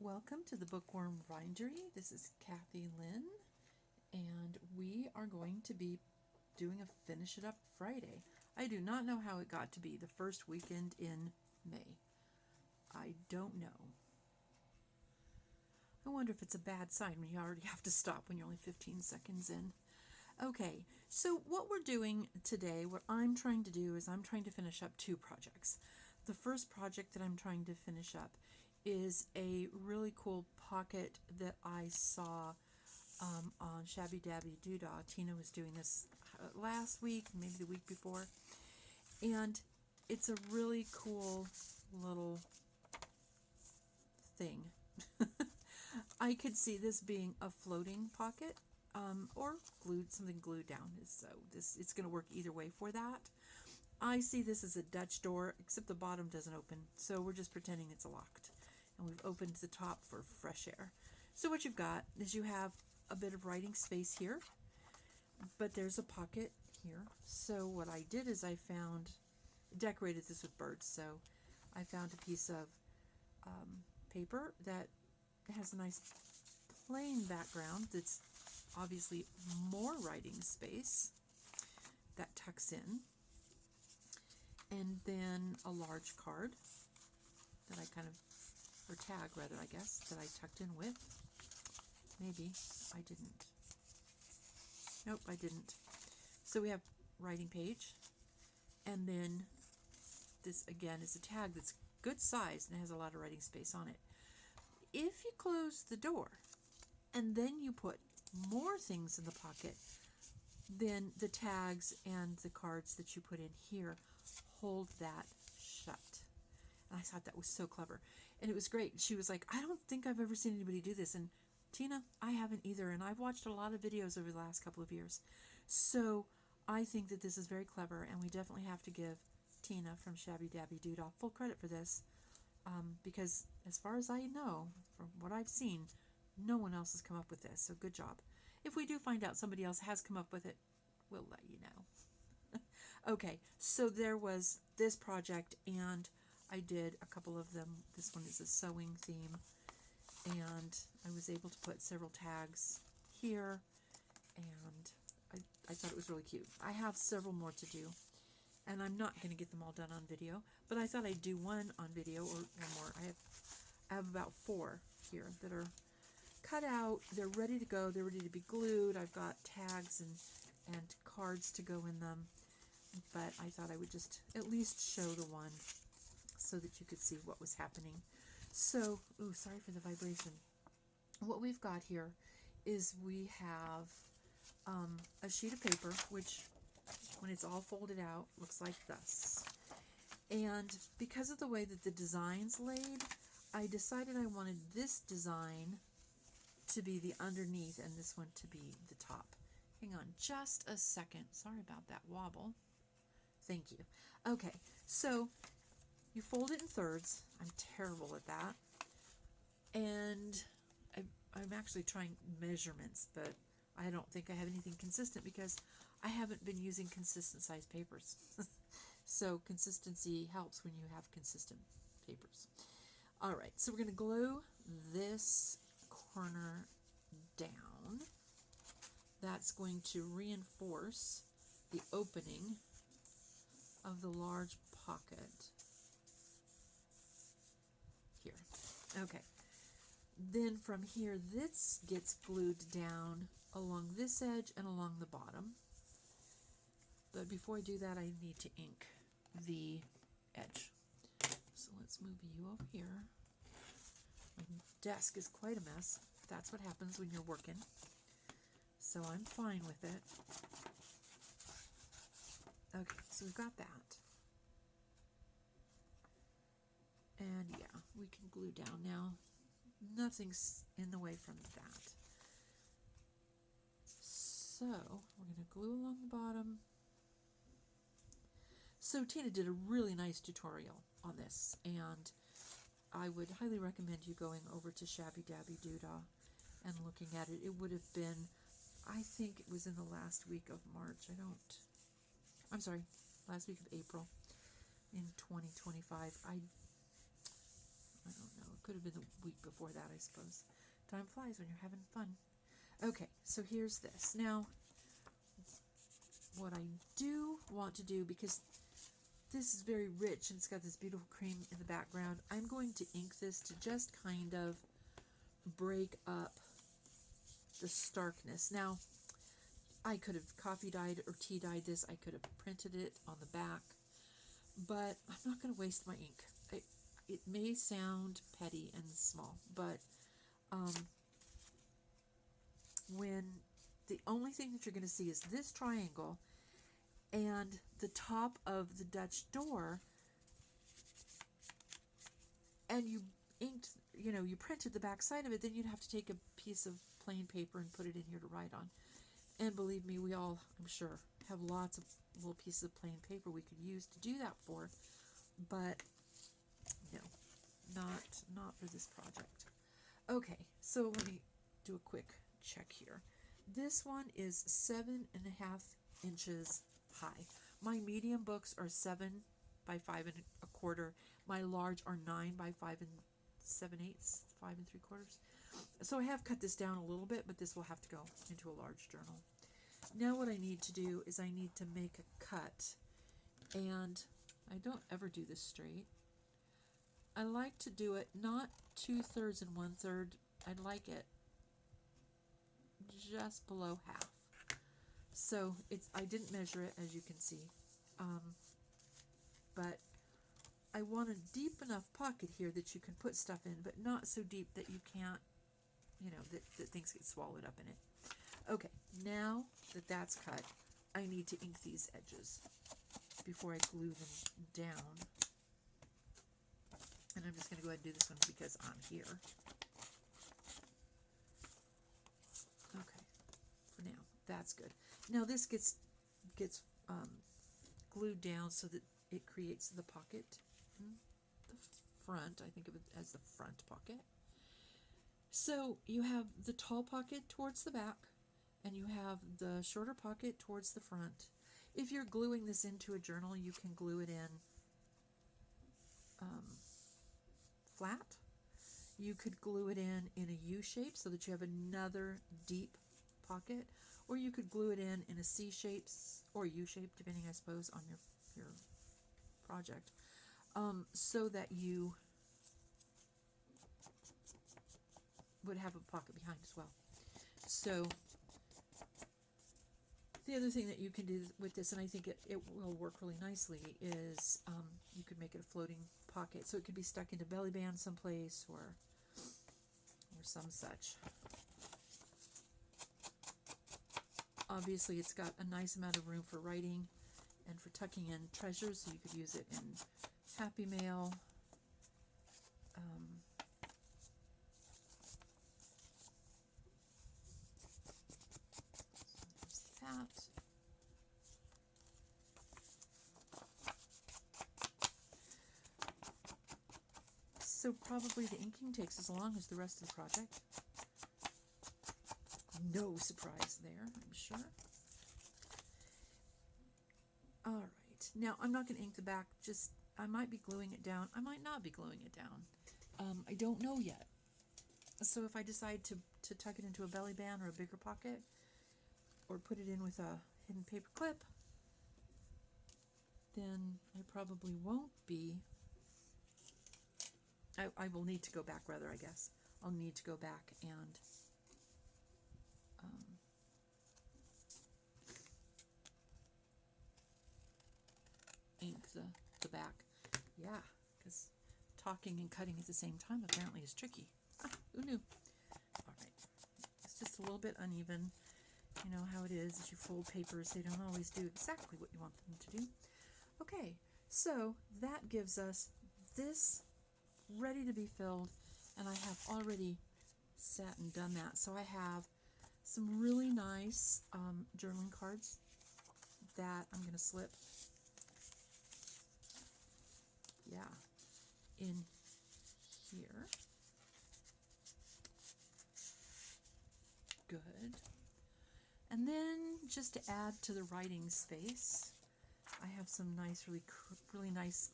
Welcome to the Bookworm Bindery. This is Cathy-Lynn, and we are going to be doing a Finish It Up Friday. I do not know how it got to be the first weekend in May. I don't know. I wonder if it's a bad sign when you already have to stop when you're only 15 seconds in. Okay, so what we're doing today, what I'm trying to do is I'm trying to finish up two projects. The first project that I'm trying to finish up is a really cool pocket that I saw on Shabby Dabby Doodah. Tina was doing this last week, maybe the week before, and it's a really cool little thing. I could see this being a floating pocket, or something glued down. So it's going to work either way for that. I see this as a Dutch door, except the bottom doesn't open, so we're just pretending it's locked. And we've opened the top for fresh air. So what you've got is you have a bit of writing space here, but there's a pocket here. So what I did is I decorated this with birds. So I found a piece of paper that has a nice plain background that's obviously more writing space that tucks in, and then a large card that I or tag rather, I guess, that I tucked in with. Maybe I didn't. Nope, I didn't. So we have writing page, and then this again is a tag that's good size and has a lot of writing space on it. If you close the door and then you put more things in the pocket, then the tags and the cards that you put in here hold that shut. And I thought that was so clever. And it was great. She was like, I don't think I've ever seen anybody do this. And Tina, I haven't either. And I've watched a lot of videos over the last couple of years. So I think that this is very clever. And we definitely have to give Tina from Shabby Dabby Doodah full credit for this. Because as far as I know, from what I've seen, no one else has come up with this. So good job. If we do find out somebody else has come up with it, we'll let you know. Okay, so there was this project, and I did a couple of them. This one is a sewing theme, and I was able to put several tags here, and I thought it was really cute. I have several more to do, and I'm not going to get them all done on video, but I thought I'd do one on video, or one more. I have about 4 here that are cut out. They're ready to go. They're ready to be glued. I've got tags and cards to go in them, but I thought I would just at least show the one so that you could see what was happening. So, sorry for the vibration. What we've got here is we have a sheet of paper, which when it's all folded out looks like this. And because of the way that the design's laid, I decided I wanted this design to be the underneath and this one to be the top. Hang on just a second. Sorry about that wobble. Thank you. Okay, so you fold it in thirds. I'm terrible at that. And I'm actually trying measurements, but I don't think I have anything consistent because I haven't been using consistent size papers. So consistency helps when you have consistent papers. All right, so we're going to glue this corner down. That's going to reinforce the opening of the large pocket here. Okay. Then from here, this gets glued down along this edge and along the bottom. But before I do that, I need to ink the edge. So let's move you over here. My desk is quite a mess. That's what happens when you're working. So I'm fine with it. Okay, so we've got that. And yeah, we can glue down now. Nothing's in the way from that. So we're going to glue along the bottom. So Tina did a really nice tutorial on this, and I would highly recommend you going over to Shabby Dabby Doodah and looking at it. It would have been, I think it was in the last week of March. I'm sorry, last week of April in 2025. I don't know. It could have been the week before that. suppose. Time flies when you're having fun. Okay, so here's this. Now, what I do want to do, because this is very rich and it's got this beautiful cream in the background, I'm going to ink this to just kind of break up the starkness. Now, I could have coffee dyed or tea dyed this. I could have printed it on the back, but I'm not going to waste my ink. It may sound petty and small, but when the only thing that you're going to see is this triangle and the top of the Dutch door, and you inked, you printed the back side of it, then you'd have to take a piece of plain paper and put it in here to write on. And believe me, we all, I'm sure, have lots of little pieces of plain paper we could use to do that for, but no, not for this project. Okay, so let me do a quick check here. This one is 7.5 inches high. My medium books are 7 by 5 1/4. My large are 9 by 5 7/8, 5 3/4. So I have cut this down a little bit, but this will have to go into a large journal. Now what I need to do is I need to make a cut, and I don't ever do this straight. I like to do it not 2/3 and 1/3. I'd like it just below half. So I didn't measure it, as you can see, but I want a deep enough pocket here that you can put stuff in, but not so deep that you can't, that things get swallowed up in it. Okay, now that that's cut, I need to ink these edges before I glue them down. And I'm just going to go ahead and do this one because I'm here. Okay, for now, that's good. Now this gets glued down so that it creates the pocket in the front. I think of it as the front pocket. So you have the tall pocket towards the back, and you have the shorter pocket towards the front. If you're gluing this into a journal, you can glue it in flat. You could glue it in a U shape so that you have another deep pocket, or you could glue it in a C shape or U shape, depending, I suppose, on your project, so that you would have a pocket behind as well. So the other thing that you can do with this, and I think it will work really nicely, is you could make it a floating pocket, so it could be stuck into belly band someplace or some such. Obviously, it's got a nice amount of room for writing and for tucking in treasures, so you could use it in Happy Mail. That. So probably the inking takes as long as the rest of the project. No surprise there, I'm sure. All right, now I'm not going to ink the back, I might be gluing it down, I might not be gluing it down. I don't know yet. So if I decide to tuck it into a belly band or a bigger pocket, or put it in with a hidden paper clip, then I probably won't be. I will need to go back, rather, I guess. I'll need to go back and ink the back. Yeah, because talking and cutting at the same time apparently is tricky. Who knew? All right, it's just a little bit uneven. You know how it is as you fold papers, they don't always do exactly what you want them to do. Okay, so that gives us this ready to be filled, and I have already sat and done that. So I have some really nice journaling cards that I'm going to slip, in here. Good. And then just to add to the writing space, I have some nice, really nice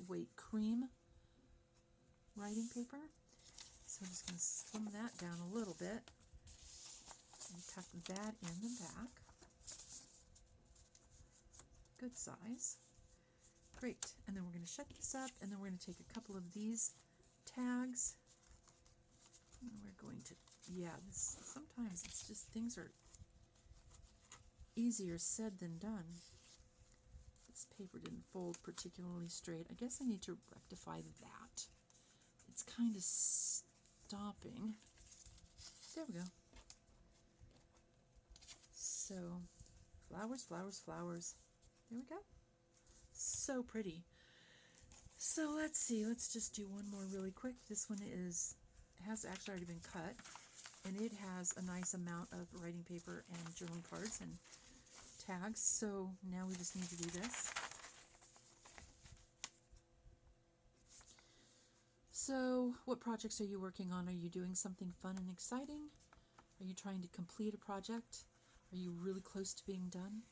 weight cream writing paper. So I'm just going to slim that down a little bit and tuck that in the back. Good size. Great. And then we're going to shut this up, and then we're going to take a couple of these tags. And we're going to, sometimes it's just things are easier said than done. This paper didn't fold particularly straight. I guess I need to rectify that. It's kind of stopping. There we go. So, flowers, flowers, flowers. There we go. So pretty. So let's see. Let's just do one more really quick. This one has actually already been cut, and it has a nice amount of writing paper and journaling cards and tags. So now we just need to do this. So, what projects are you working on? Are you doing something fun and exciting? Are you trying to complete a project? Are you really close to being done?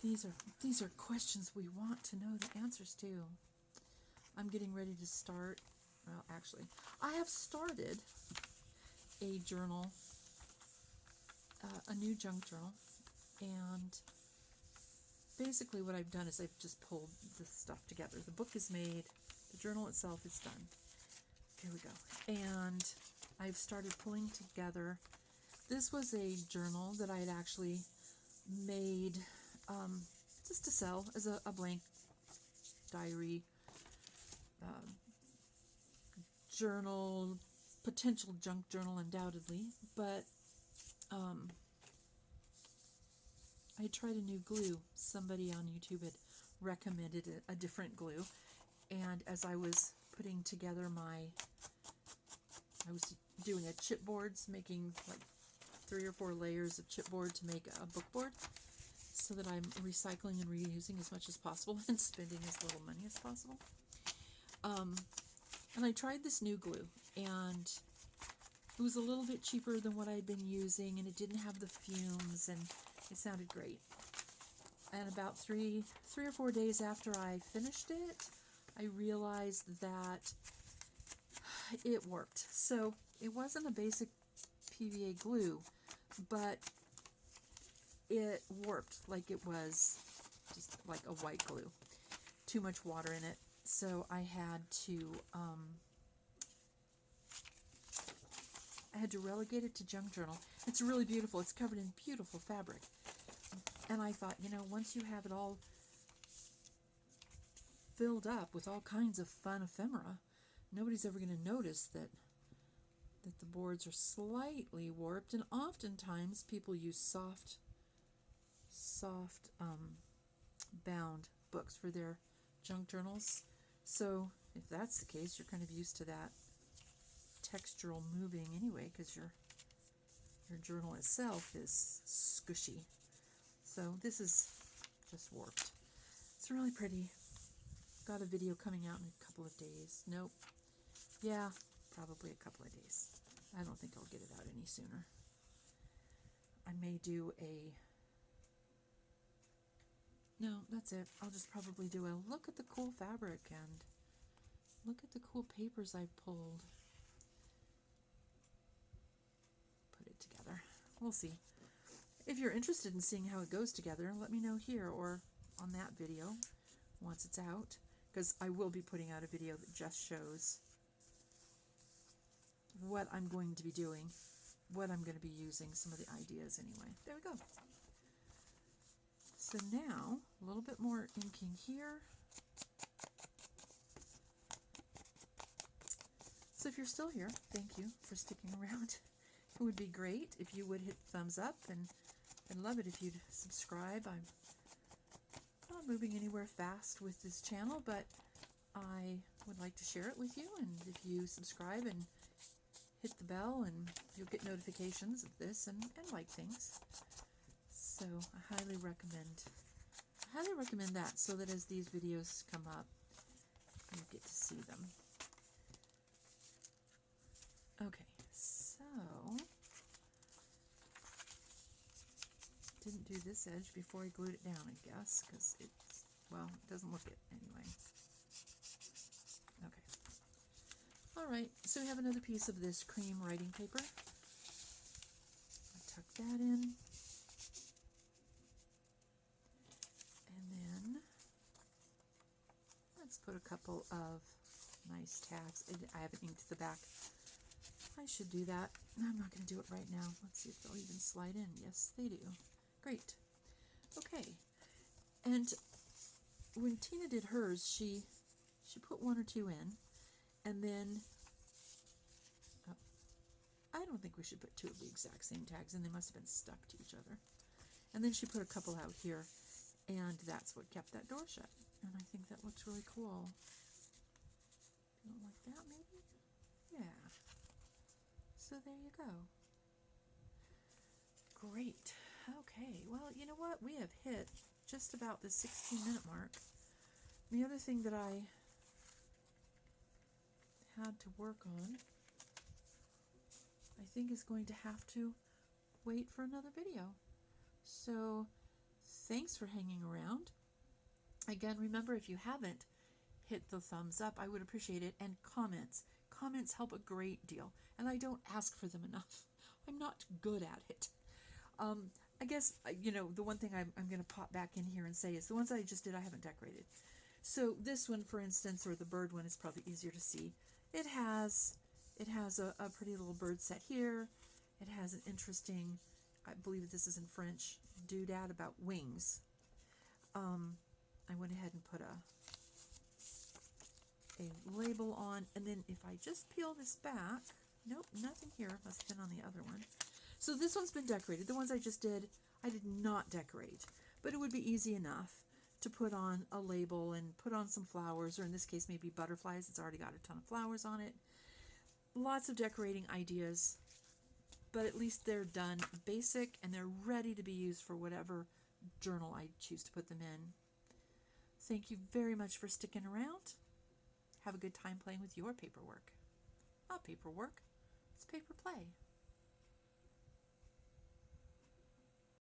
These are questions we want to know the answers to. I'm getting ready to start. Well, actually, I have started a journal, a new junk journal, and basically what I've done is I've just pulled this stuff together. The book is made. The journal itself is done. Here we go. And I've started pulling together. This was a journal that I had actually made just to sell as a blank diary journal, potential junk journal undoubtedly, but I tried a new glue. Somebody on YouTube had recommended a different glue. And as I was putting together I was doing a chipboards, making like 3 or 4 layers of chipboard to make a book board, so that I'm recycling and reusing as much as possible and spending as little money as possible. And I tried this new glue, and it was a little bit cheaper than what I'd been using, and it didn't have the fumes, and it sounded great. And about three or 4 days after I finished it, I realized that it worked. So it wasn't a basic PVA glue, but it worked like it was just like a white glue. Too much water in it. So I had to relegate it to junk journal. It's really beautiful. It's covered in beautiful fabric. And I thought, once you have it all filled up with all kinds of fun ephemera, nobody's ever going to notice that the boards are slightly warped, and oftentimes people use soft bound books for their junk journals. So if that's the case, you're kind of used to that textural moving anyway, because your journal itself is squishy. So this is just warped. It's really pretty. Got a video coming out in a couple of days. Nope. Yeah, probably a couple of days. I don't think I'll get it out any sooner. I may do no, that's it. I'll just probably do a look at the cool fabric and look at the cool papers I've pulled. Put it together. We'll see. If you're interested in seeing how it goes together, let me know here or on that video once it's out, because I will be putting out a video that just shows what I'm going to be doing, what I'm going to be using, some of the ideas anyway. There we go. So now, a little bit more inking here. So if you're still here, thank you for sticking around. It would be great if you would hit thumbs up, and I'd love it if you'd subscribe. I'm not moving anywhere fast with this channel, but I would like to share it with you, and if you subscribe and hit the bell, and you'll get notifications of this and like things. So I highly recommend that, so that as these videos come up, you get to see them. Okay, so didn't do this edge before I glued it down, I guess, because it doesn't look it anyway. Okay. All All right, so we have another piece of this cream writing paper. I'll tuck that in. And then let's put a couple of nice tags. I haven't inked the back. I should do that. I'm not going to do it right now. Let's see if they'll even slide in. Yes, they do. Great. Okay. And when Tina did hers, she put one or two in, and then I don't think we should put two of the exact same tags, and they must have been stuck to each other. And then she put a couple out here, and that's what kept that door shut. And I think that looks really cool. You don't like that, maybe? Yeah. So there you go. Great. Okay, well, you know what? We have hit just about the 16-minute mark. The other thing that I had to work on, I think, is going to have to wait for another video. So thanks for hanging around. Again, remember, if you haven't hit the thumbs up, I would appreciate it. And comments. Comments help a great deal. And I don't ask for them enough. I'm not good at it. I guess, the one thing I'm going to pop back in here and say is the ones that I just did, I haven't decorated. So this one, for instance, or the bird one, is probably easier to see. It has a pretty little bird set here. It has an interesting, I believe this is in French, doodad about wings. I went ahead and put a label on, and then if I just peel this back, nope, nothing here. Must have been on the other one. So this one's been decorated. The ones I just did, I did not decorate, but it would be easy enough to put on a label and put on some flowers, or in this case maybe butterflies. It's already got a ton of flowers on it. Lots of decorating ideas, but at least they're done basic and they're ready to be used for whatever journal I choose to put them in. Thank you very much for sticking around. Have a good time playing with your paperwork. Not paperwork, it's paper play.